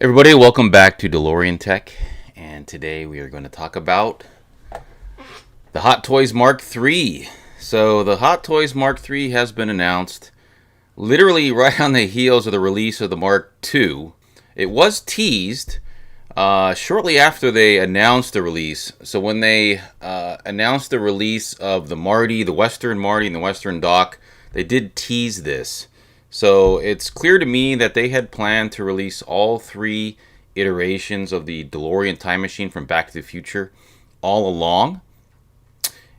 Everybody, welcome back to DeLorean Tech, and today we are going to talk about the Hot Toys Mark III. So the Hot Toys Mark III has been announced literally right on the heels of the release of the Mark II. It was teased shortly after they announced the release. So when they announced the release of the Marty, the Western Marty, and the Western Doc, they did tease this. So it's clear to me that they had planned to release all three iterations of the DeLorean Time Machine from Back to the Future all along.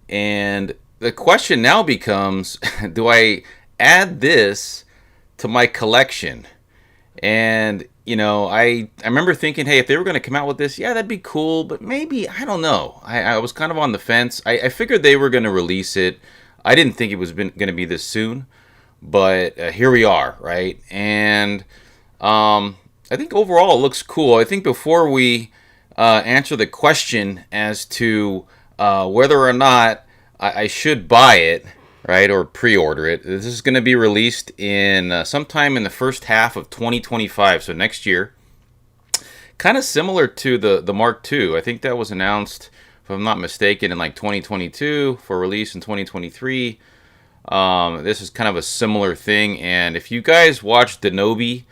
And the question now becomes, do I add this to my collection? And, I remember thinking, hey, if they were going to come out with this, yeah, that'd be cool. But maybe, I don't know. I was kind of on the fence. I figured they were going to release it. I didn't think it was going to be this soon. But here we are, right? And I think overall it looks cool. I think before we answer the question as to whether or not I should buy it, right, or pre-order it, this is going to be released in sometime in the first half of 2025, so next year. Kind of similar to the Mark II. I think that was announced, if I'm not mistaken, in like 2022 for release in 2023. This is kind of a similar thing, and if you guys watched Denobi,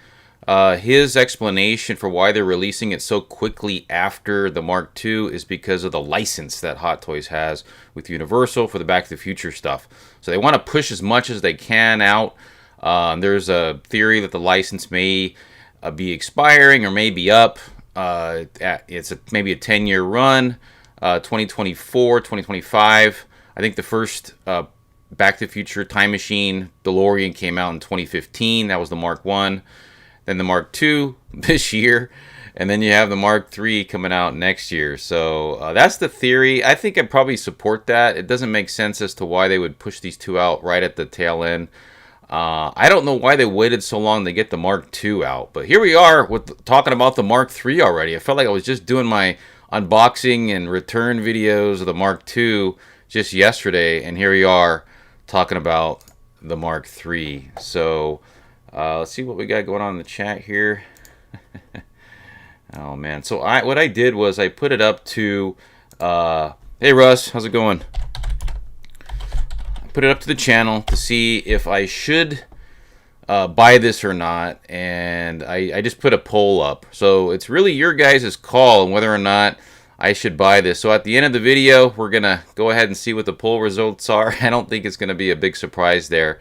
his explanation for why they're releasing it so quickly after the Mark II is because of the license that Hot Toys has with Universal for the Back to the Future stuff. So they want to push as much as they can out. There's a theory that the license may be expiring or may be up. It's maybe a 10-year run, 2024, 2025. I think the first Back to the Future Time Machine DeLorean came out in 2015. That was the Mark I. Then the Mark II this year. And then you have the Mark III coming out next year. So that's the theory. I think I probably support that. It doesn't make sense as to why they would push these two out right at the tail end. I don't know why they waited so long to get the Mark II out. But here we are with talking about the Mark III already. I felt like I was just doing my unboxing and return videos of the Mark II just yesterday. And here we are talking about the Mark III. So let's see what we got going on in the chat here. Oh man, so what I did was I put it up to hey Russ, how's it going? I put it up to the channel to see if I should buy this or not, and I just put a poll up. So it's really your guys' call on whether or not I should buy this. So at the end of the video, we're going to go ahead and see what the poll results are. I don't think it's going to be a big surprise there.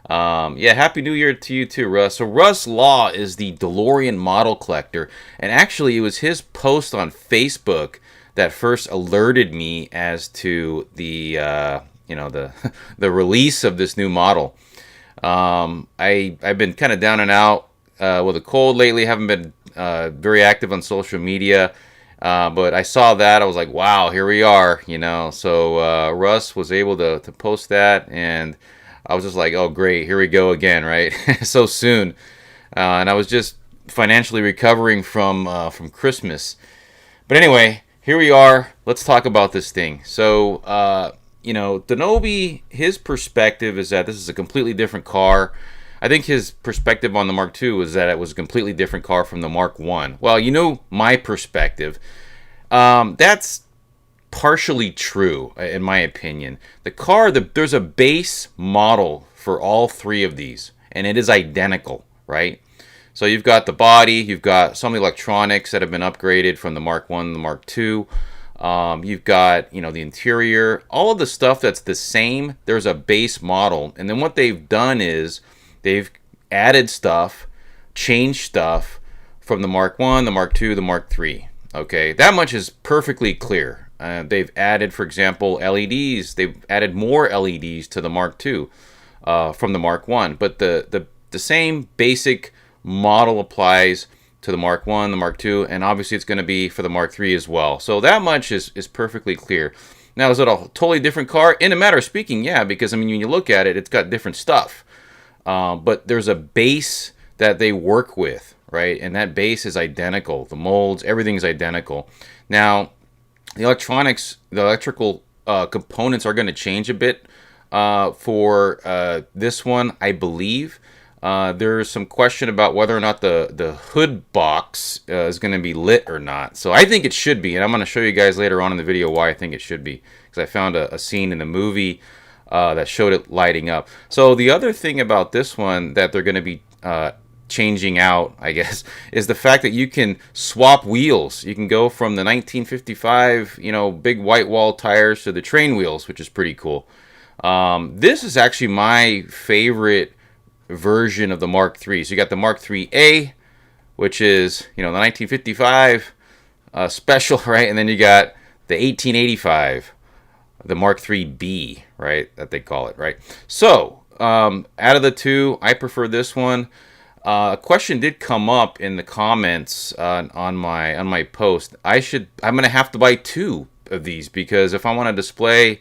Yeah, Happy New Year to you too, Russ. So Russ Law is the DeLorean model collector. And actually, it was his post on Facebook that first alerted me as to the, the release of this new model. I've been kind of down and out with a cold lately. Haven't been very active on social media. But I saw that. I was like, wow, here we are, So Russ was able to post that, and I was just like, oh, great, here we go again, right? So soon. And I was just financially recovering from Christmas. But anyway, here we are. Let's talk about this thing. So, Denobi, his perspective is that this is a completely different car. I think his perspective on the Mark II was that it was a completely different car from the Mark I. Well, my perspective. That's partially true, in my opinion. The car, there's a base model for all three of these, and it is identical, right? So you've got the body, you've got some electronics that have been upgraded from the Mark I and the Mark II. You've got, the interior, all of the stuff that's the same. There's a base model, and then what they've done is they've added stuff, changed stuff from the Mark I, the Mark II, the Mark III. Okay, that much is perfectly clear. They've added, for example, LEDs. They've added more LEDs to the Mark II from the Mark I. But the same basic model applies to the Mark I, the Mark II, and obviously it's going to be for the Mark III as well. So that much is perfectly clear. Now, is it a totally different car? In a matter of speaking, yeah, because, when you look at it, it's got different stuff. But there's a base that they work with, right? And that base is identical. The molds, everything's identical. Now, the electrical components are going to change a bit for this one, I believe. There's some question about whether or not the hood box is going to be lit or not. So I think it should be, and I'm going to show you guys later on in the video why I think it should be, because I found a scene in the movie that showed it lighting up. So the other thing about this one that they're going to be changing out, I guess, is the fact that you can swap wheels. You can go from the 1955, big white wall tires to the train wheels, which is pretty cool. This is actually my favorite version of the Mark III. So you got the Mark IIIA, which is, the 1955 special, right? And then you got the 1885, the Mark IIIB, right? That they call it, right? So, out of the two, I prefer this one. A question did come up in the comments on my post. I'm gonna have to buy two of these, because if I want to display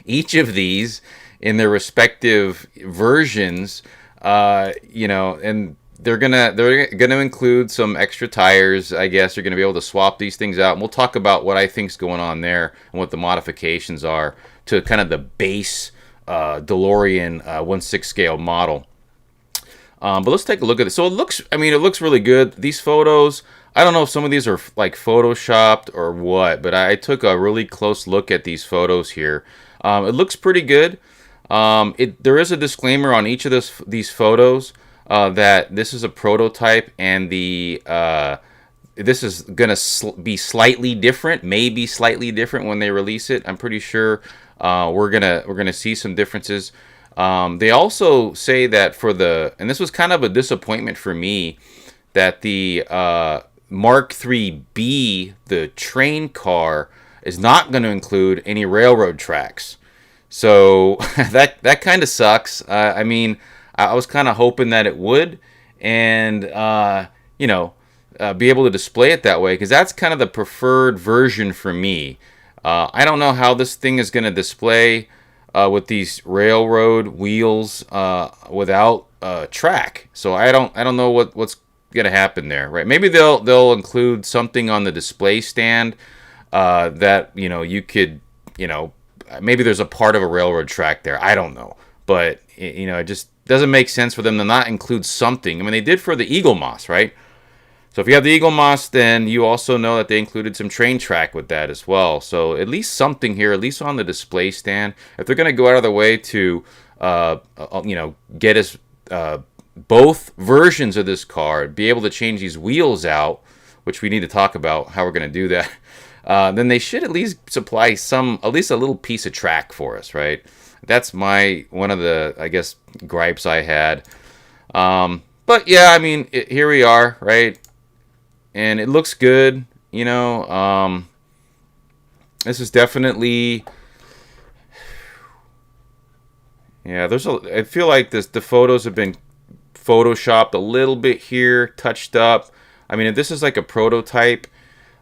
each of these in their respective versions, and they're gonna include some extra tires. I guess you're gonna be able to swap these things out, and we'll talk about what I think's going on there and what the modifications are to kind of the base DeLorean 1/6 scale model. But let's take a look at this. So it looks really good. These photos, I don't know if some of these are like photoshopped or what, but I took a really close look at these photos here. It looks pretty good. There is a disclaimer on each of these photos that this is a prototype, and this is gonna be slightly different, maybe slightly different when they release it. I'm pretty sure we're gonna see some differences. They also say that and this was kind of a disappointment for me, that the Mark IIIB, the train car, is not going to include any railroad tracks. So that kind of sucks. I was kind of hoping that it would, and be able to display it that way, because that's kind of the preferred version for me. I don't know how this thing is going to display with these railroad wheels without track. So I don't know what's gonna happen there, right? Maybe they'll include something on the display stand that you could maybe there's a part of a railroad track there. I don't know, but it just doesn't make sense for them to not include something. I mean, they did for the Eagle Moss, right? So if you have the Eagle Moss, then you also know that they included some train track with that as well. So at least something here, at least on the display stand. If they're going to go out of their way to, get us both versions of this car, be able to change these wheels out, which we need to talk about how we're going to do that, then they should at least supply at least a little piece of track for us, right? That's one of the, I guess, gripes I had. But yeah, here we are, right? And it looks good, this is definitely, yeah, I feel like the photos have been photoshopped a little bit here, touched up. If this is like a prototype,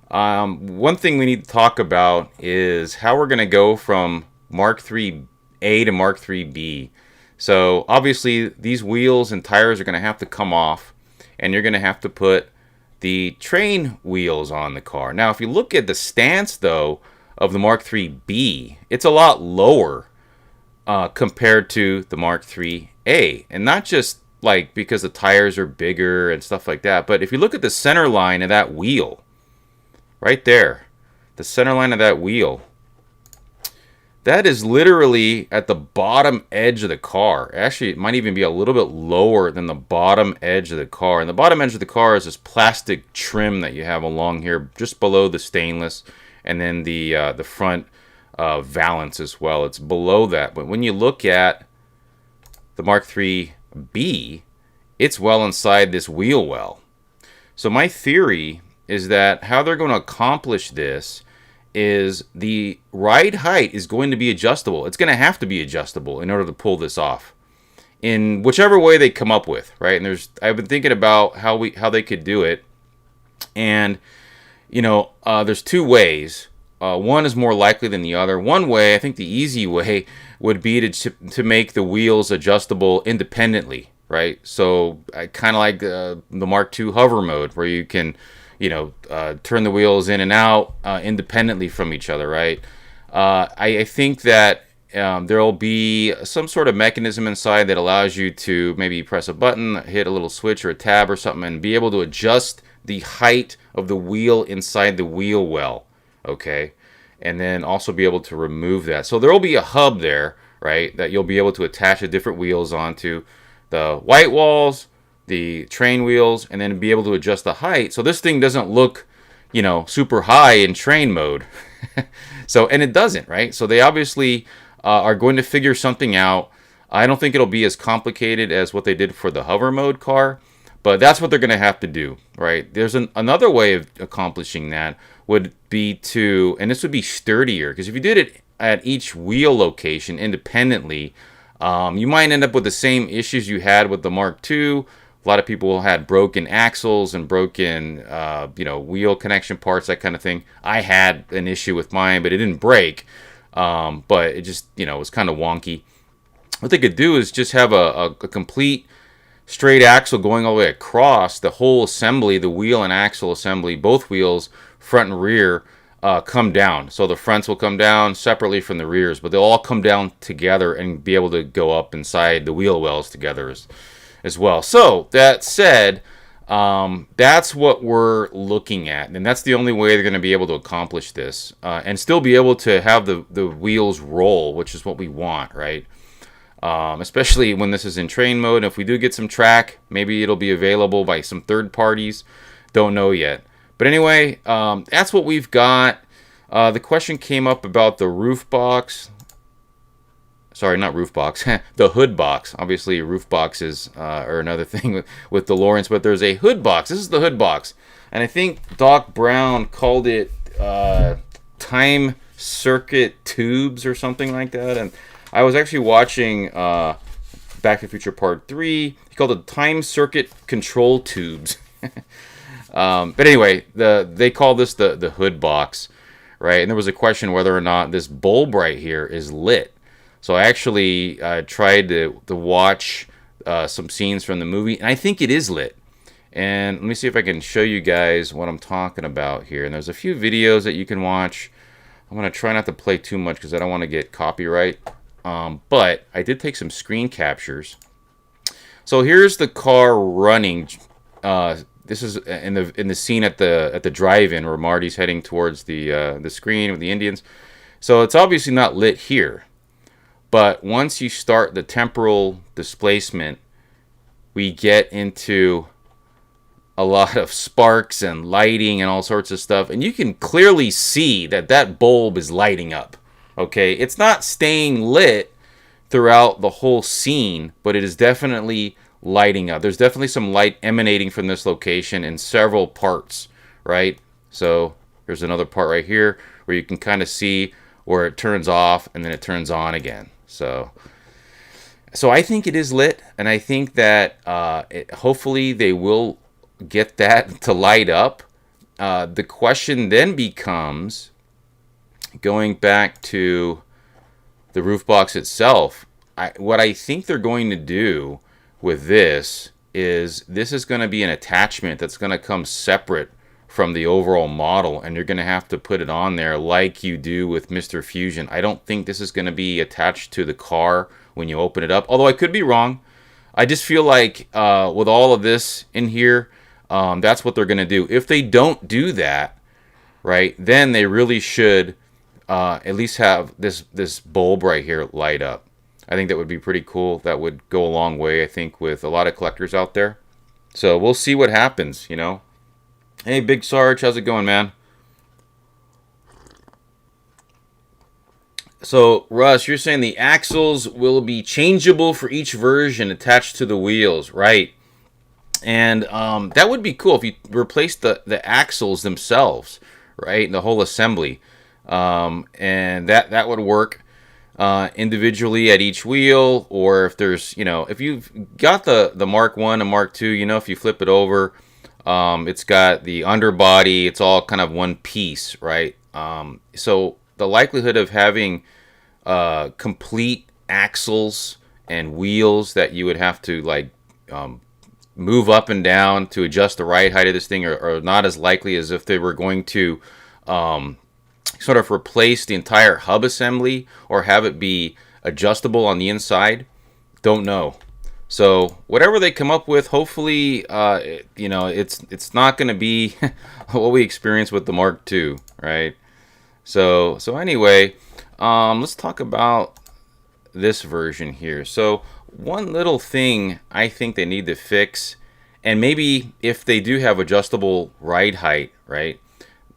one thing we need to talk about is how we're going to go from Mark IIIA to Mark IIIB. So obviously these wheels and tires are going to have to come off, and you're going to have to put the train wheels on the car. Now, if you look at the stance, though, of the Mark IIIB, it's a lot lower compared to the Mark IIIA. And not just like because the tires are bigger and stuff like that, but if you look at the center line of that wheel, right there, the center line of that wheel, that is literally at the bottom edge of the car. Actually, it might even be a little bit lower than the bottom edge of the car. And the bottom edge of the car is this plastic trim that you have along here, just below the stainless, and then the front valance as well. It's below that. But when you look at the Mark IIIB, it's well inside this wheel well. So my theory is that how they're going to accomplish this is the ride height is going to be adjustable. It's going to have to be adjustable in order to pull this off, in whichever way they come up with, right? And I've been thinking about how they could do it, and there's two ways. One is more likely than the other. One way, I think the easy way, would be to make the wheels adjustable independently, right? So kind of like the Mark II hover mode, where you can turn the wheels in and out independently from each other, right? I think that there will be some sort of mechanism inside that allows you to maybe press a button, hit a little switch or a tab or something, and be able to adjust the height of the wheel inside the wheel well. Okay, and then also be able to remove that. So there will be a hub there, right, that you'll be able to attach the different wheels onto, the white walls, the train wheels, and then be able to adjust the height. So this thing doesn't look, super high in train mode. So, and it doesn't, right? So they obviously are going to figure something out. I don't think it'll be as complicated as what they did for the hover mode car, but that's what they're going to have to do, right? There's another way of accomplishing that would be to, and this would be sturdier, because if you did it at each wheel location independently, you might end up with the same issues you had with the Mark II. A lot of people had broken axles and broken, wheel connection parts, that kind of thing. I had an issue with mine, but it didn't break. But it just, was kind of wonky. What they could do is just have a complete straight axle going all the way across the whole assembly, the wheel and axle assembly, both wheels, front and rear, come down. So the fronts will come down separately from the rears, but they'll all come down together and be able to go up inside the wheel wells together as well. So that said, that's what we're looking at, and that's the only way they're going to be able to accomplish this, and still be able to have the wheels roll, which is what we want, right? Especially when this is in train mode. If we do get some track, maybe it'll be available by some third parties. Don't know yet. But anyway, that's what we've got. The question came up about the roof box. Sorry, not roof box. The hood box. Obviously, roof boxes are another thing with DeLoreans, but there's a hood box. This is the hood box. And I think Doc Brown called it time circuit tubes or something like that. And I was actually watching Back to the Future Part 3. He called it time circuit control tubes. But anyway, they call this the hood box, right? And there was a question whether or not this bulb right here is lit. So I actually tried to watch some scenes from the movie, and I think it is lit. And let me see if I can show you guys what I'm talking about here. And there's a few videos that you can watch. I'm going to try not to play too much because I don't want to get copyright. But I did take some screen captures. So here's the car running. This is in the scene at the drive-in where Marty's heading towards the screen with the Indians. So it's obviously not lit here. But once you start the temporal displacement, we get into a lot of sparks and lighting and all sorts of stuff. And you can clearly see that bulb is lighting up. Okay, it's not staying lit throughout the whole scene, but it is definitely lighting up. There's definitely some light emanating from this location in several parts, right? So there's another part right here where you can kind of see where it turns off and then it turns on again. So I think it is lit, and I think that hopefully they will get that to light up. The question then becomes, going back to the roof box itself, what I think they're going to do with this is going to be an attachment that's going to come separate from the overall model, and you're going to have to put it on there like you do with Mr. Fusion. I don't think this is going to be attached to the car when you open it up, although I could be wrong. I just feel like with all of this in here, that's what they're going to do. If they don't do that, right, then they really should at least have this bulb right here light up. I think that would be pretty cool. That would go a long way, I think, with a lot of collectors out there. So we'll see what happens, Hey, Big Sarge, how's it going, man? So, Russ, you're saying the axles will be changeable for each version attached to the wheels, right? And that would be cool if you replace the axles themselves, right? The whole assembly. And that would work individually at each wheel, or if there's, if you've got the Mark 1 and Mark 2, if you flip it over, it's got the underbody, it's all kind of one piece, right? So the likelihood of having complete axles and wheels that you would have to move up and down to adjust the ride height of this thing are not as likely as if they were going to sort of replace the entire hub assembly or have it be adjustable on the inside. Don't know. So whatever they come up with, hopefully, it's not going to be what we experienced with the Mark II, right? So anyway, let's talk about this version here. So one little thing I think they need to fix, and maybe if they do have adjustable ride height, right?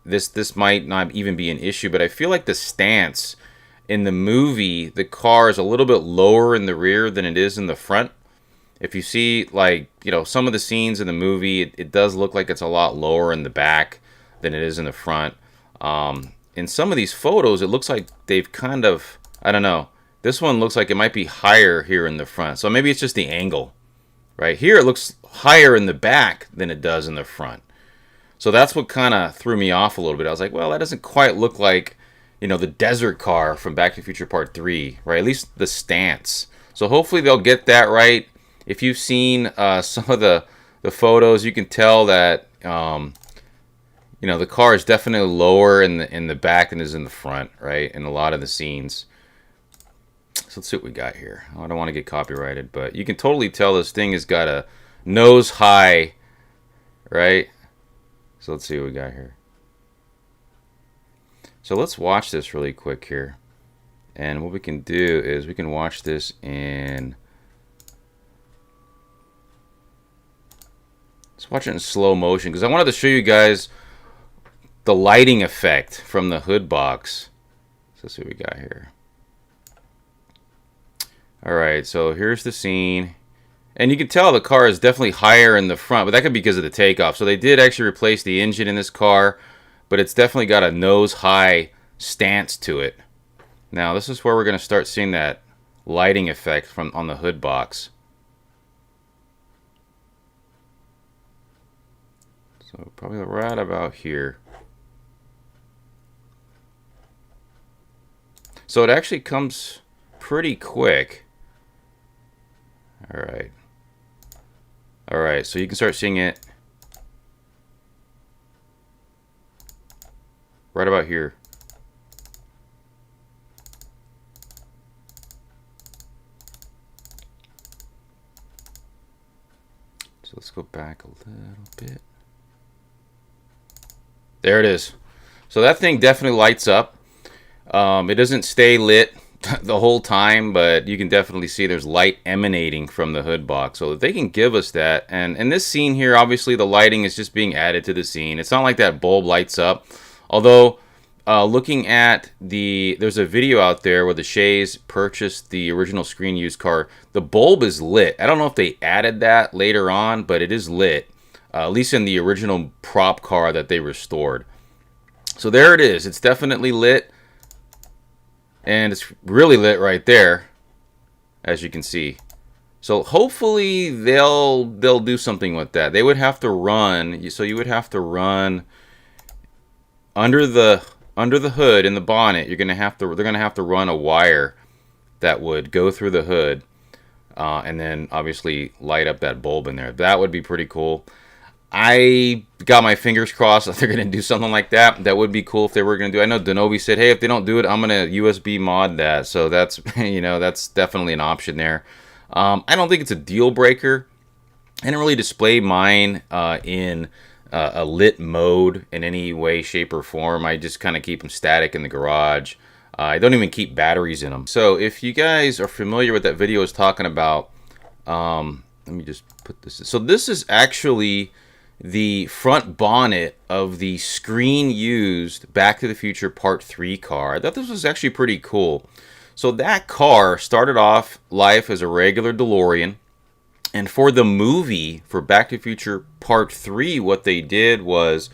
This might not even be an issue, but I feel like the stance in the movie, the car is a little bit lower in the rear than it is in the front. If you see, like, some of the scenes in the movie, it does look like it's a lot lower in the back than it is in the front. In some of these photos, it looks like they've kind of, I don't know. This one looks like it might be higher here in the front. So maybe it's just the angle. Right here, it looks higher in the back than it does in the front. So that's what kind of threw me off a little bit. I was like, well, that doesn't quite look like, the desert car from Back to the Future Part 3, right? At least the stance. So hopefully they'll get that right. If you've seen some of the photos, you can tell that the car is definitely lower in the back than it is in the front, right? In a lot of the scenes. So let's see what we got here. I don't want to get copyrighted, but you can totally tell this thing has got a nose high, right? So let's see what we got here. So let's watch this really quick here. And what we can do is we can watch this in... Let's watch it in slow motion because I wanted to show you guys the lighting effect from the hood box. So let's see what we got here. Alright, so here's the scene. And you can tell the car is definitely higher in the front, but that could be because of the takeoff. So they did actually replace the engine in this car, but it's definitely got a nose-high stance to it. Now, this is where we're going to start seeing that lighting effect from on the hood box. So probably right about here. So it actually comes pretty quick. Alright. Alright, so you can start seeing it right about here. So let's go back a little bit. There it is. So that thing definitely lights up. It doesn't stay lit the whole time, but you can definitely see there's light emanating from the hood box. So if they can give us that, and in this scene here, obviously the lighting is just being added to the scene. It's not like that bulb lights up. Although, looking at there's a video out there where the Shays purchased the original screen used car. The bulb is lit. I don't know if they added that later on, but it is lit. At least in the original prop car that they restored. So there it is. It's definitely lit. And it's really lit right there, as you can see. So hopefully they'll do something with that. They would have to run. So you would have to run under the hood in the bonnet. They're gonna have to run a wire that would go through the hood, and then obviously light up that bulb in there. That would be pretty cool. I got my fingers crossed that they're going to do something like that. That would be cool if they were going to do. I know Denobi said, hey, if they don't do it, I'm going to USB mod that. So that's, that's definitely an option there. I don't think it's a deal breaker. I didn't really display mine in a lit mode in any way, shape, or form. I just kind of keep them static in the garage. I don't even keep batteries in them. So if you guys are familiar with that video I was talking about, let me just put this. So this is actually the front bonnet of the screen used Back to the Future Part 3 car. I thought this was actually pretty cool. So that car started off life as a regular DeLorean. And for the movie, for Back to the Future Part 3, what they did was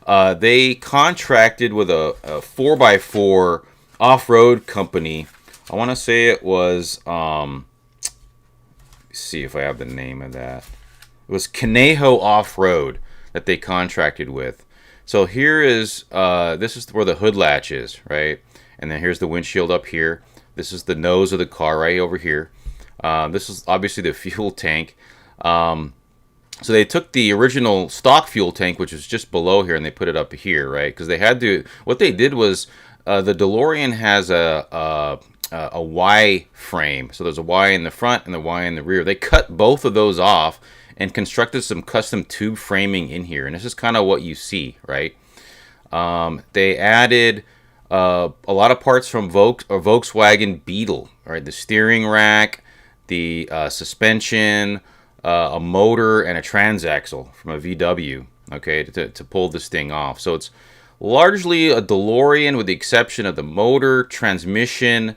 they contracted with a 4x4 off-road company. I want to say it was, let's see if I have the name of that. It was Conejo Off-Road that they contracted with. So here is, this is where the hood latch is, right? And then here's the windshield up here. This is the nose of the car right over here. This is obviously the fuel tank. So they took the original stock fuel tank, which was just below here, and they put it up here, right? Because they had to. What they did was the DeLorean has a Y frame, so there's a Y in the front and the Y in the rear. They cut both of those off and constructed some custom tube framing in here, and this is kind of what you see, right? They added a lot of parts from Volkswagen Beetle, right? The steering rack, the suspension, a motor, and a transaxle from a VW, okay, to pull this thing off. So it's largely a DeLorean with the exception of the motor, transmission,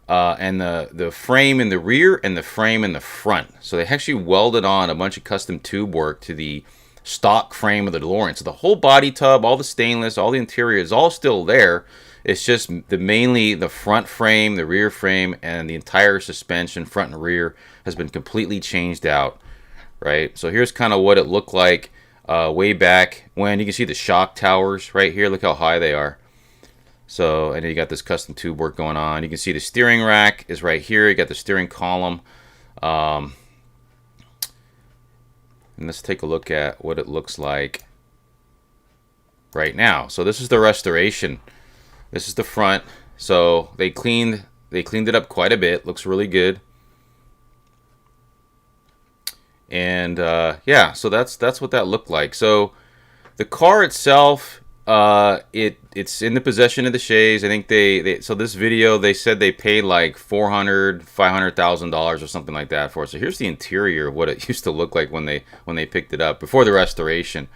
and the frame in the rear and the frame in the front. So they actually welded on a bunch of custom tube work to the stock frame of the DeLorean. So the whole body tub, all the stainless, all the interior is all still there. It's just mainly the front frame, the rear frame, and the entire suspension, front and rear, has been completely changed out, right? So here's kind of what it looked like way back when. You can see the shock towers right here. Look how high they are. So, and then you got this custom tube work going on. You can see the steering rack is right here. You got the steering column. And let's take a look at what it looks like right now. So this is the restoration. This is the front. So they cleaned it up quite a bit. Looks really good. And yeah, so that's what that looked like. So the car itself, it's in the possession of the Shays. I think so this video, they said they paid like $500,000 or something like that for it. So here's the interior of what it used to look like when they picked it up before the restoration,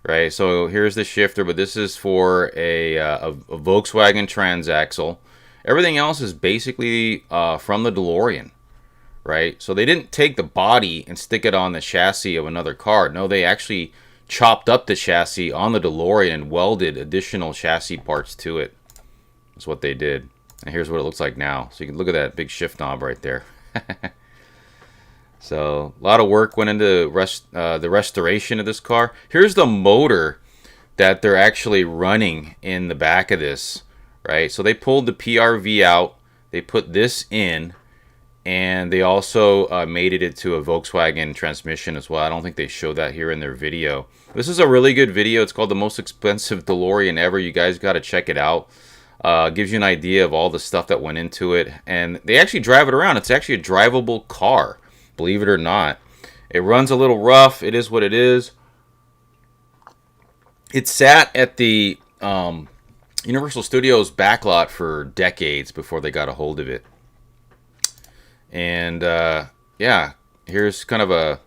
right? So here's the shifter, but this is for a Volkswagen transaxle. Everything else is basically from the DeLorean, right? So they didn't take the body and stick it on the chassis of another car. No, they actually chopped up the chassis on the DeLorean and welded additional chassis parts to it. That's what they did. And here's what it looks like now. So you can look at that big shift knob right there. So a lot of work went into the restoration of this car. Here's the motor that they're actually running in the back of this, right? So they pulled the PRV out. They put this in. And they also made it into a Volkswagen transmission as well. I don't think they showed that here in their video. This is a really good video. It's called The Most Expensive DeLorean Ever. You guys got to check it out. Gives you an idea of all the stuff that went into it. And they actually drive it around. It's actually a drivable car, believe it or not. It runs a little rough. It is what it is. It sat at the Universal Studios backlot for decades before they got a hold of it. And yeah, here's kind of a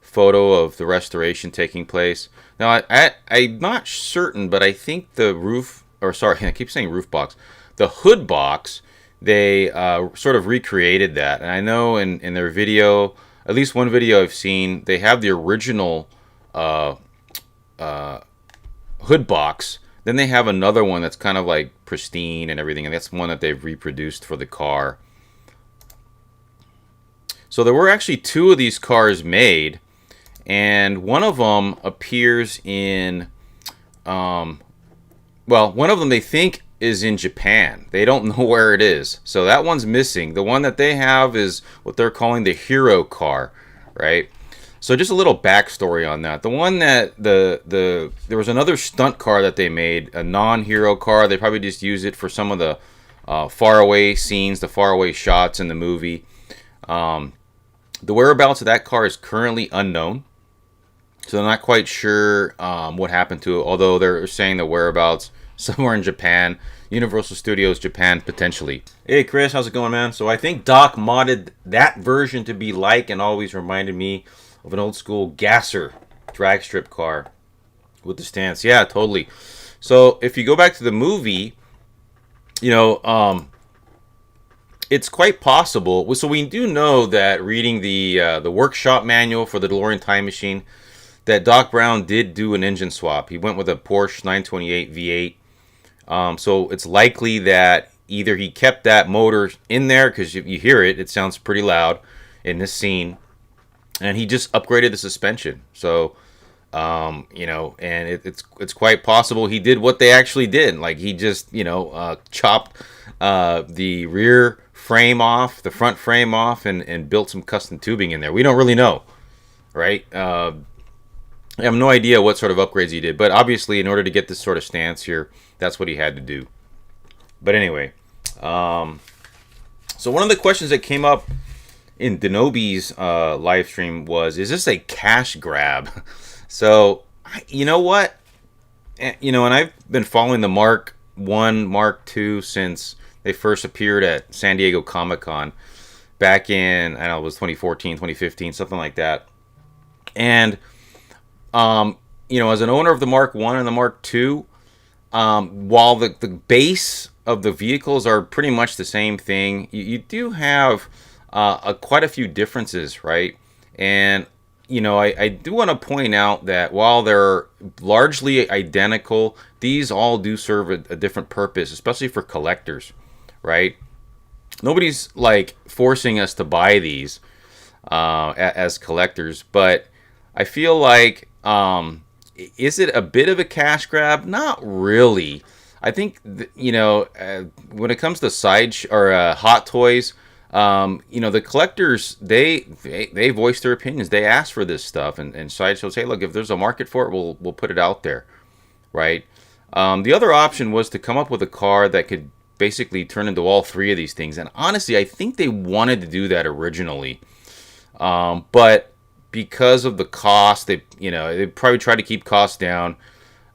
photo of the restoration taking place. Now, I'm not certain, but I think the roof, or sorry, I keep saying roof box. The hood box, they sort of recreated that. And I know in their video, at least one video I've seen, they have the original hood box. Then they have another one that's kind of like pristine and everything. And that's one that they've reproduced for the car. So there were actually two of these cars made, and one of them appears in, well, one of them they think is in Japan. They don't know where it is. So that one's missing. The one that they have is what they're calling the hero car, right? So just a little backstory on that. The one that, there was another stunt car that they made, a non-hero car. They probably just used it for some of the faraway scenes, the faraway shots in the movie. The whereabouts of that car is currently unknown, so they're not quite sure what happened to it, although they're saying the whereabouts somewhere in Japan, Universal Studios Japan, potentially. Hey Chris, how's it going, man? So I think Doc modded that version to be like and always reminded me of an old school gasser drag strip car with the stance. Yeah, totally. So if you go back to the movie, you know, it's quite possible. So we do know that reading the workshop manual for the DeLorean Time Machine, that Doc Brown did do an engine swap. He went with a Porsche 928 V8. So it's likely that either he kept that motor in there, because you hear it, it sounds pretty loud in this scene, and he just upgraded the suspension. So, you know, and it's quite possible he did what they actually did. Like he just, you know, chopped the rear frame off, the front frame off, and built some custom tubing in there. We don't really know, right? I have no idea what sort of upgrades he did, but obviously, in order to get this sort of stance here, that's what he had to do. But anyway, so one of the questions that came up in Denobi's live stream was, is this a cash grab? So, you know what? And I've been following the Mark 1, Mark 2 since they first appeared at San Diego Comic-Con back in, I don't know, it was 2014, 2015, something like that. And, as an owner of the Mark 1 and the Mark 2, while the base of the vehicles are pretty much the same thing, you do have quite a few differences, right? And I do want to point out that while they're largely identical, these all do serve a different purpose, especially for collectors, right? Nobody's like forcing us to buy these as collectors, but I feel like, is it a bit of a cash grab? Not really. I think when it comes to Hot Toys, the collectors, they voice their opinions. They ask for this stuff, and Sideshow say, look, if there's a market for it, we'll put it out there, right? The other option was to come up with a car that could basically turn into all three of these things, and honestly, I think they wanted to do that originally, but because of the cost, they probably tried to keep costs down.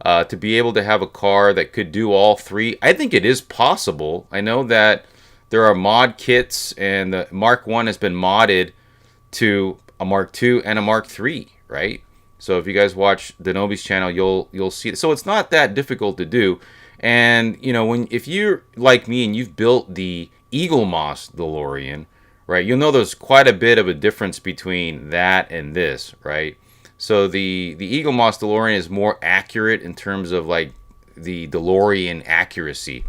To be able to have a car that could do all three, I think it is possible. I know that there are mod kits, and the Mark 1 has been modded to a Mark 2 and a Mark 3, right? So if you guys watch Denobi's channel, you'll see it. So it's not that difficult to do. And if you're like me and you've built the Eagle Moss DeLorean, right, you'll know there's quite a bit of a difference between that and this, right? So the Eagle Moss DeLorean is more accurate in terms of like the DeLorean accuracy.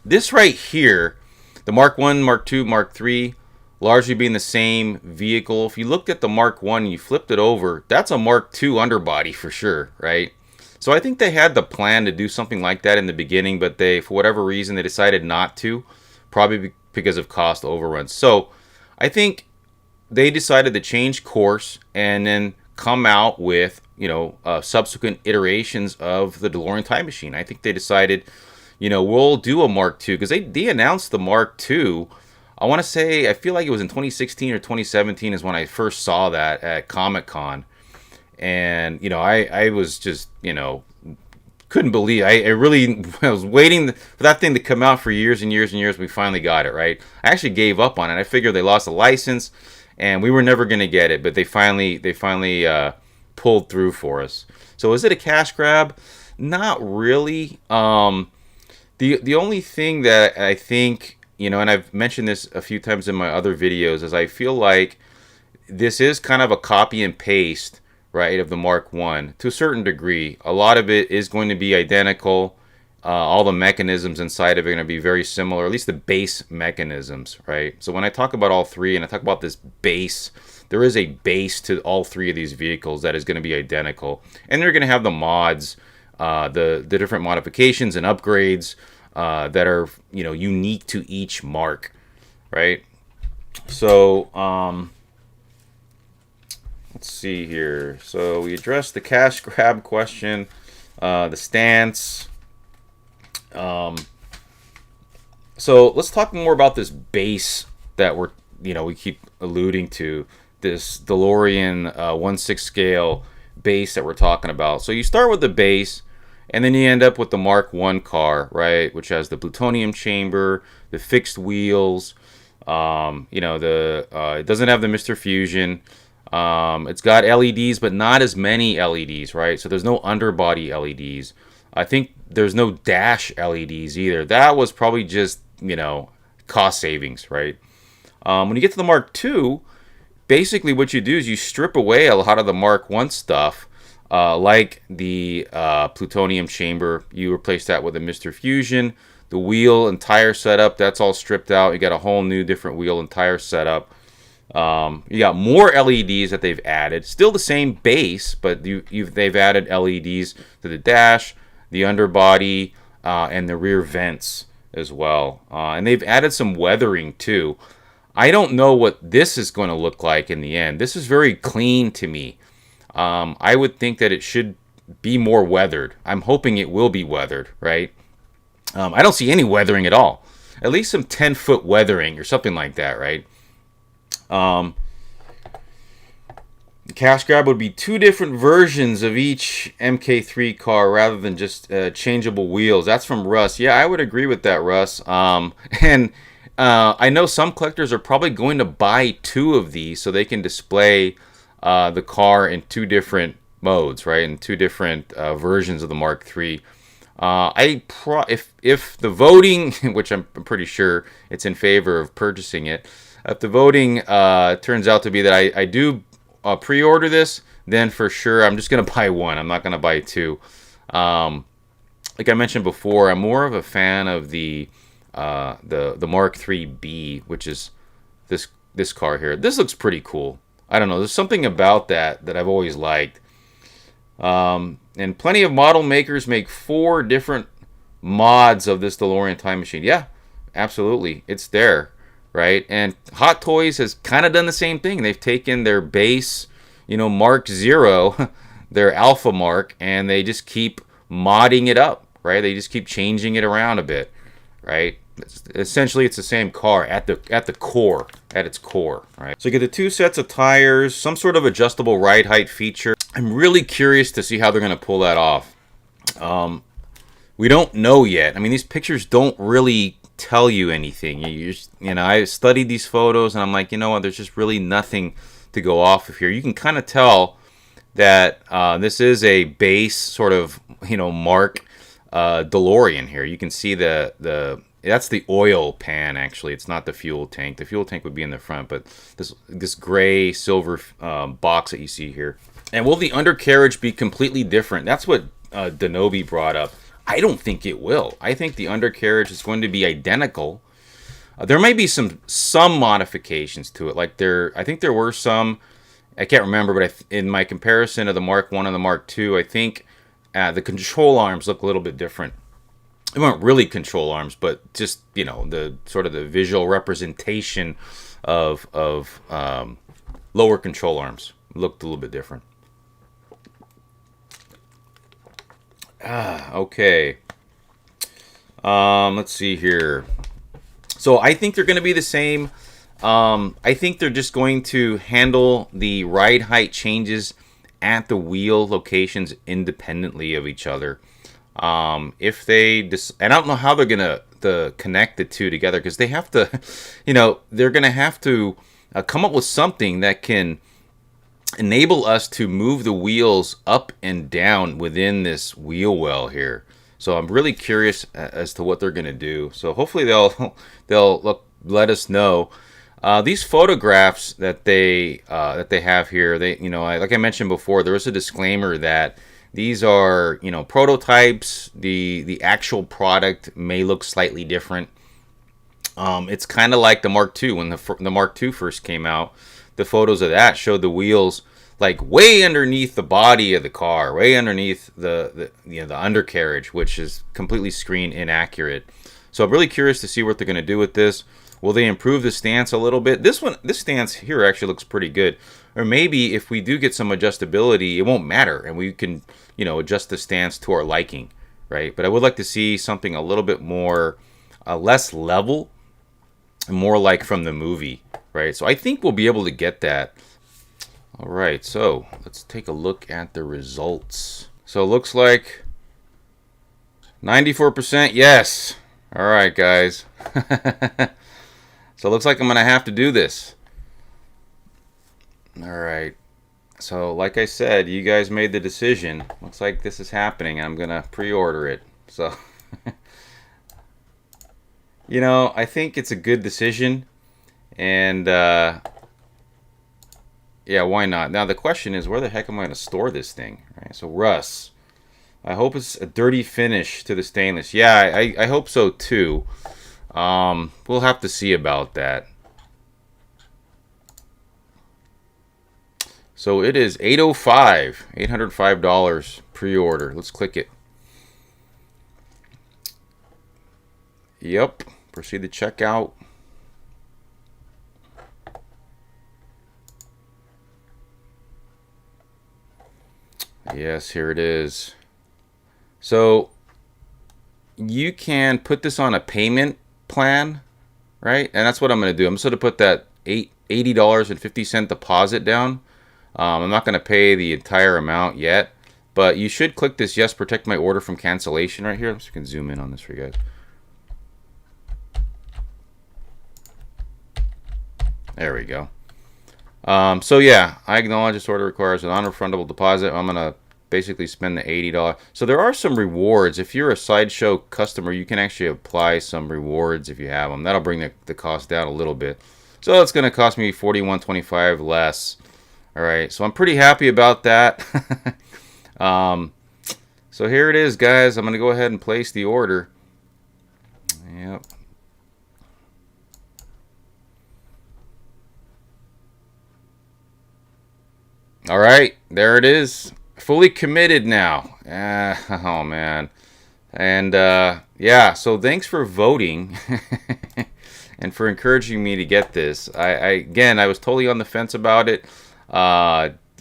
This right here, the Mark 1, Mark 2, Mark 3, largely being the same vehicle. If you looked at the Mark 1 and you flipped it over, that's a Mark 2 underbody for sure, right? So I think they had the plan to do something like that in the beginning, but for whatever reason, they decided not to, probably because of cost overruns. So I think they decided to change course and then come out with, subsequent iterations of the DeLorean Time Machine. I think they decided, we'll do a Mark II, because they announced the Mark II. I want to say, I feel like it was in 2016 or 2017 is when I first saw that at Comic-Con. And, I was just, couldn't believe. I really was waiting for that thing to come out for years and years and years. We finally got it, right? I actually gave up on it. I figured they lost the license and we were never going to get it, but they finally pulled through for us. So is it a cash grab? Not really. The only thing that I think, and I've mentioned this a few times in my other videos, is I feel like this is kind of a copy and paste, right, of the Mark 1 to a certain degree. A lot of it is going to be identical. All the mechanisms inside of it are going to be very similar, at least the base mechanisms, right? So when I talk about all three and I talk about this base, there is a base to all three of these vehicles that is going to be identical. And they're going to have the mods, the different modifications and upgrades that are, unique to each Mark, right? So, let's see here. So we addressed the cash grab question, the stance. So let's talk more about this base that we keep alluding to, this DeLorean 1/6 scale base that we're talking about. So you start with the base, and then you end up with the Mark 1 car, right, which has the plutonium chamber, the fixed wheels. It doesn't have the Mr. Fusion. It's got LEDs, but not as many LEDs, right? So there's no underbody LEDs. I think there's no dash LEDs either. That was probably just, cost savings, right? When you get to the Mark II, basically what you do is you strip away a lot of the Mark I stuff, like the plutonium chamber. You replace that with a Mr. Fusion. The wheel and tire setup, that's all stripped out. You got a whole new different wheel and tire setup. You got more LEDs that they've added. Still the same base, but they've added LEDs to the dash, the underbody, and the rear vents as well. And they've added some weathering too. I don't know what this is going to look like in the end. This is very clean to me. I would think that it should be more weathered. I'm hoping it will be weathered, right? I don't see any weathering at all. At least some 10-foot weathering or something like that, right? The cash grab would be two different versions of each MK3 car rather than just changeable wheels. That's from Russ. Yeah, I would agree with that, Russ. And I know some collectors are probably going to buy two of these so they can display the car in two different modes, right? In two different versions of the Mark III. If the voting, which I'm pretty sure it's in favor of purchasing it, if the voting turns out to be that I do pre-order this, then for sure I'm just gonna buy one. I'm not gonna buy two. Like I mentioned before, I'm more of a fan of the Mark III-B, which is this car here. This looks pretty cool. I don't know. There's something about that I've always liked. And plenty of model makers make 4 different mods of this DeLorean Time Machine. Yeah, absolutely. It's there, right? And Hot Toys has kind of done the same thing. They've taken their base, Mark 0, their Alpha Mark, and they just keep modding it up, right? They just keep changing it around a bit, right? Essentially, it's the same car at its core, right? So you get the 2 sets of tires, some sort of adjustable ride height feature. I'm really curious to see how they're going to pull that off. We don't know yet. I mean, these pictures don't really tell you anything. I studied these photos, and I'm like, you know what? There's just really nothing to go off of here. You can kind of tell that this is a base sort of, Mark DeLorean here. You can see that's the oil pan, actually. It's not the fuel tank. The fuel tank would be in the front, but this gray silver box that you see here. And will the undercarriage be completely different? That's what Denobi brought up. I don't think it will. I think the undercarriage is going to be identical. There may be some modifications to it. I think there were some. I can't remember, but in my comparison of the Mark I and the Mark II, I think the control arms look a little bit different. They weren't really control arms, but just the sort of the visual representation of lower control arms looked a little bit different. Okay. Let's see here. So I think they're going to be the same. I think they're just going to handle the ride height changes at the wheel locations independently of each other. If they and I don't know how they're going to connect the two together, because they have to, they're going to have to come up with something that can enable us to move the wheels up and down within this wheel well here. So I'm really curious as to what they're going to do. So hopefully they'll let us know. These photographs that they have here, like I mentioned before, there was a disclaimer that these are prototypes. The actual product may look slightly different. It's kind of like the Mark II. When the Mark II first came out, the photos of that showed the wheels like way underneath the body of the car, way underneath the undercarriage, which is completely screen inaccurate. So I'm really curious to see what they're going to do with this. Will they improve the stance a little bit? This stance here actually looks pretty good. Or maybe if we do get some adjustability, it won't matter, and we can adjust the stance to our liking, right? But I would like to see something a little bit more less level, and more like from the movie, right? So I think we'll be able to get that. All right, so let's take a look at the results. So it looks like 94% yes. All right, guys. So it looks like I'm going to have to do this. All right. So like I said, you guys made the decision. Looks like this is happening. I'm going to pre-order it. So, I think it's a good decision. And, yeah, why not? Now, the question is, where the heck am I going to store this thing? Right, so, Russ, I hope it's a dirty finish to the stainless. Yeah, I hope so, too. We'll have to see about that. So, it is $805 pre-order. Let's click it. Yep. Proceed to checkout. Yes, here it is. So you can put this on a payment plan, right? And that's what I'm going to do. I'm just going to put that $80.50 deposit down. I'm not going to pay the entire amount yet, but you should click this yes, protect my order from cancellation right here. I'm just going to zoom in on this for you guys. There we go. So yeah, I acknowledge this order requires a non-refundable deposit. I'm going to basically spend the $80. So there are some rewards. If you're a Sideshow customer, you can actually apply some rewards if you have them. That'll bring the cost down a little bit. So it's going to cost me $41.25 less. All right, so I'm pretty happy about that. So here it is, guys. I'm going to go ahead and place the order. Yep. All right, there it is. Fully committed now. Oh, man. And yeah, so thanks for voting and for encouraging me to get this. Again, I was totally on the fence about it.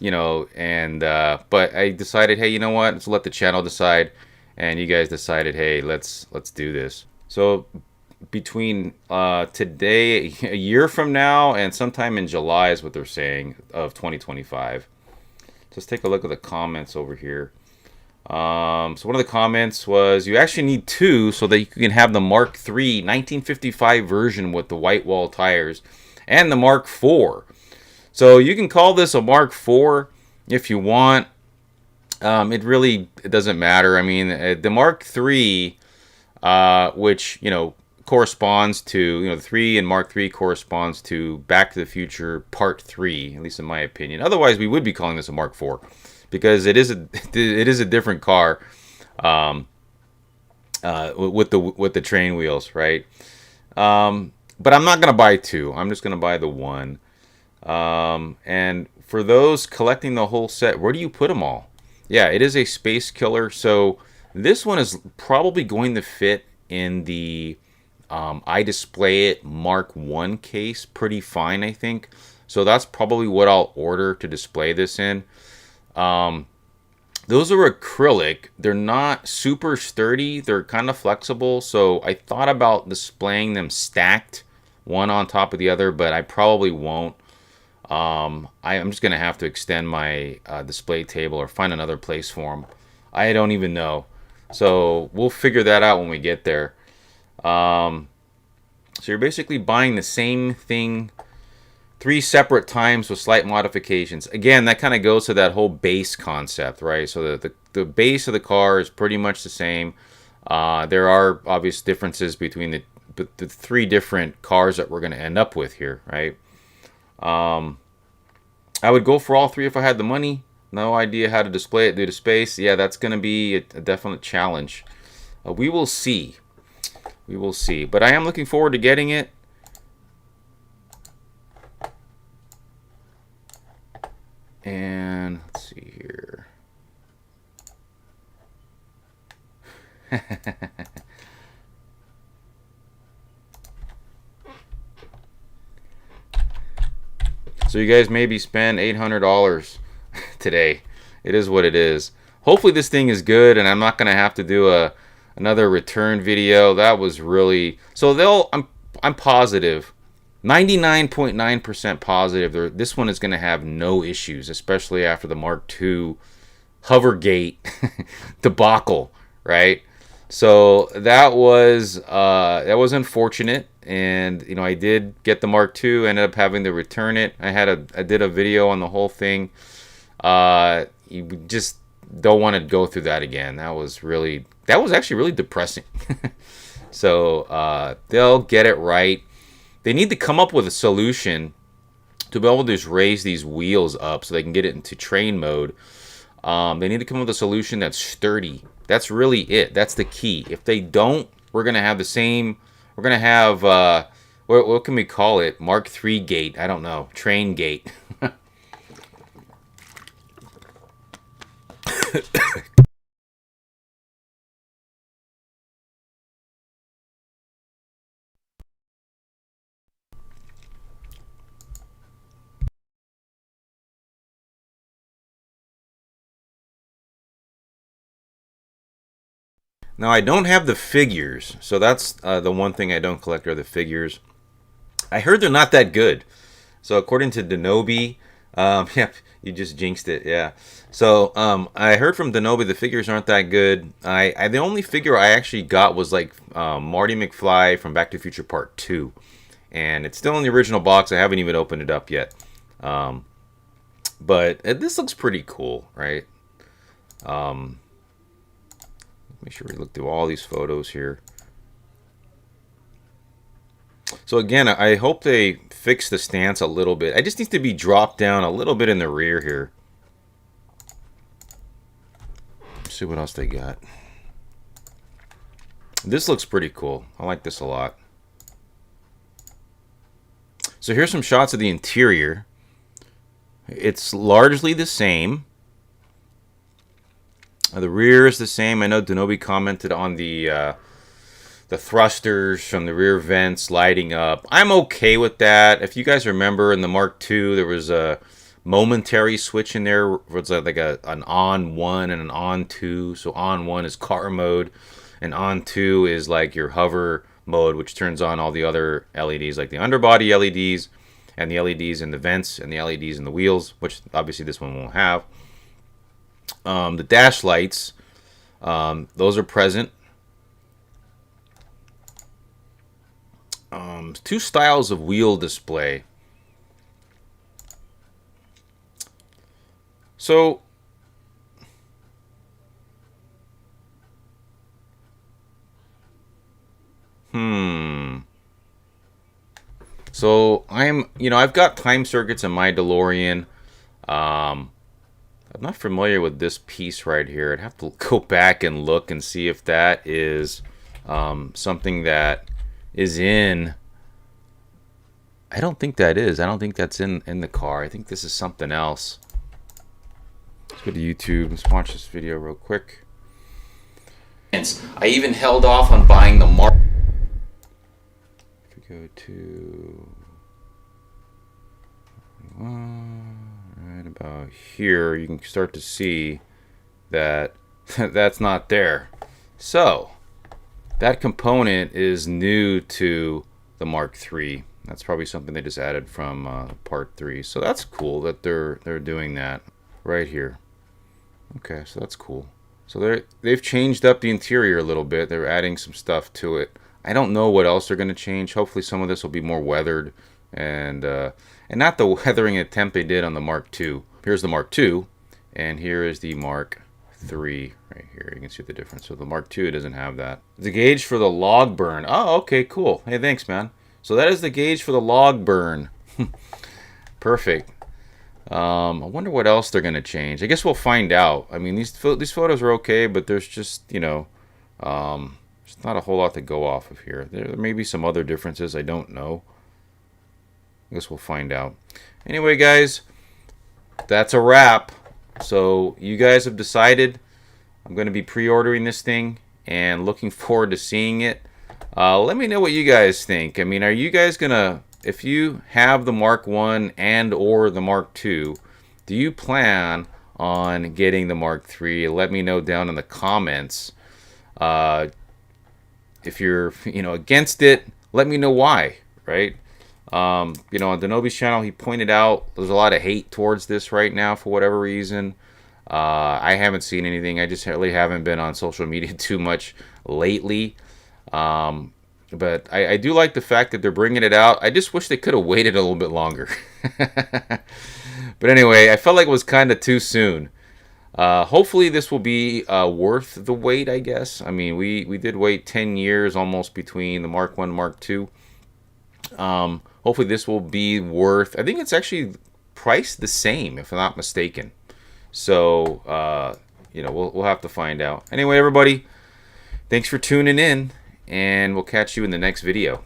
You know, and but I decided, hey, you know what? Let's let the channel decide, and you guys decided, hey, let's do this. So between today, a year from now, and sometime in July is what they're saying of 2025. Let's take a look at the comments over here. So one of the comments was, you actually need two so that you can have the Mark III 1955 version with the white wall tires and the Mark IV. So you can call this a Mark IV if you want. It doesn't matter. I mean, the Mark III, which, you know, corresponds to, you know, the 3 and Mark III corresponds to Back to the Future Part 3, at least in my opinion. Otherwise, we would be calling this a Mark IV because it is a different car with the train wheels, right? But I'm not gonna buy two. I'm just gonna buy the one. And for those collecting the whole set, where do you put them all? Yeah, it is a space killer. So this one is probably going to fit in the I Display It Mark 1 case pretty fine, I think. So that's probably what I'll order to display this in. Those are acrylic. They're not super sturdy. They're kind of flexible. So I thought about displaying them stacked, one on top of the other, but I probably won't. I'm just going to have to extend my display table or find another place for them. I don't even know. So we'll figure that out when we get there. So you're basically buying the same thing 3 separate times with slight modifications. Again, that kind of goes to that whole base concept, right? So the base of the car is pretty much the same. There are obvious differences between the 3 different cars that we're going to end up with here, right? I would go for all 3 if I had the money. No idea how to display it due to space. Yeah, that's going to be a definite challenge. We will see. We will see. But I am looking forward to getting it. And let's see here. So you guys maybe spend $800 today. It is what it is. Hopefully this thing is good and I'm not going to have to do another return video. That was really... So I'm positive. 99.9% positive this one is going to have no issues, especially after the Mark II Hovergate debacle, right? So that was unfortunate, and you know, I did get the Mark II, ended up having to return it. I did a video on the whole thing. You just don't want to go through that again. That was actually really depressing. So they'll get it right. They need to come up with a solution to be able to just raise these wheels up so they can get it into train mode. They need to come up with a solution that's sturdy. That's really it. That's the key. If they don't, we're going to have the same... We're going to have... what can we call it? Mark III gate. I don't know. Train gate. Now, I don't have the figures, so that's the one thing I don't collect are the figures. I heard they're not that good. So according to Denobi, yeah, you just jinxed it, yeah. So I heard from Denobi the figures aren't that good. The only figure I actually got was like Marty McFly from Back to the Future Part 2. And it's still in the original box. I haven't even opened it up yet. But this looks pretty cool, right? Make sure we look through all these photos here. So again, I hope they fix the stance a little bit. It just needs to be dropped down a little bit in the rear here. Let's see what else they got. This looks pretty cool. I like this a lot. So here's some shots of the interior. It's largely the same. The rear is the same. I know Denobi commented on the thrusters from the rear vents lighting up. I'm okay with that. If you guys remember in the Mark II, there was a momentary switch in there. Where it's like an on 1 and an on 2. So on 1 is car mode, and on 2 is like your hover mode, which turns on all the other LEDs, like the underbody LEDs and the LEDs in the vents and the LEDs in the wheels, which obviously this one won't have. The dash lights, those are present. Two styles of wheel display. So So I've got time circuits in my DeLorean. I'm not familiar with this piece right here. I'd have to go back and look and see if that is something that is in. I don't think that is. I don't think that's in the car. I think this is something else. Let's go to YouTube. Let's watch this video real quick. I even held off on buying the Mark. If we go to right about here, you can start to see that that's not there. So that component is new to the Mark III. That's probably something they just added from Part 3. So that's cool that they're doing that right here. Okay, so that's cool. So they've changed up the interior a little bit. They're adding some stuff to it. I don't know what else they're going to change. Hopefully some of this will be more weathered and not the weathering attempt they did on the Mark II. Here's the Mark II, and here is the Mark III right here. You can see the difference. So the Mark II doesn't have that. The gauge for the log burn. Oh, okay, cool. Hey, thanks, man. So that is the gauge for the log burn. Perfect. I wonder what else they're going to change. I guess we'll find out. I mean, these photos are okay, but there's just, there's not a whole lot to go off of here. There may be some other differences. I don't know. I guess we'll find out. Anyway, guys, that's a wrap. So you guys have decided. I'm going to be pre-ordering this thing and looking forward to seeing it. Let me know what you guys think. I mean, are you guys going to, if you have the Mark I and or the Mark II, do you plan on getting the Mark III? Let me know down in the comments. If you're, against it, let me know why, right? On Denobi's channel, he pointed out there's a lot of hate towards this right now for whatever reason. I haven't seen anything. I just really haven't been on social media too much lately. But I do like the fact that they're bringing it out. I just wish they could have waited a little bit longer. But anyway, I felt like it was kind of too soon. Hopefully this will be worth the wait, I guess. I mean, we did wait 10 years almost between the Mark I and Mark II. Hopefully this will be worth, I think it's actually priced the same, if I'm not mistaken. So, we'll have to find out. Anyway, everybody, thanks for tuning in, and we'll catch you in the next video.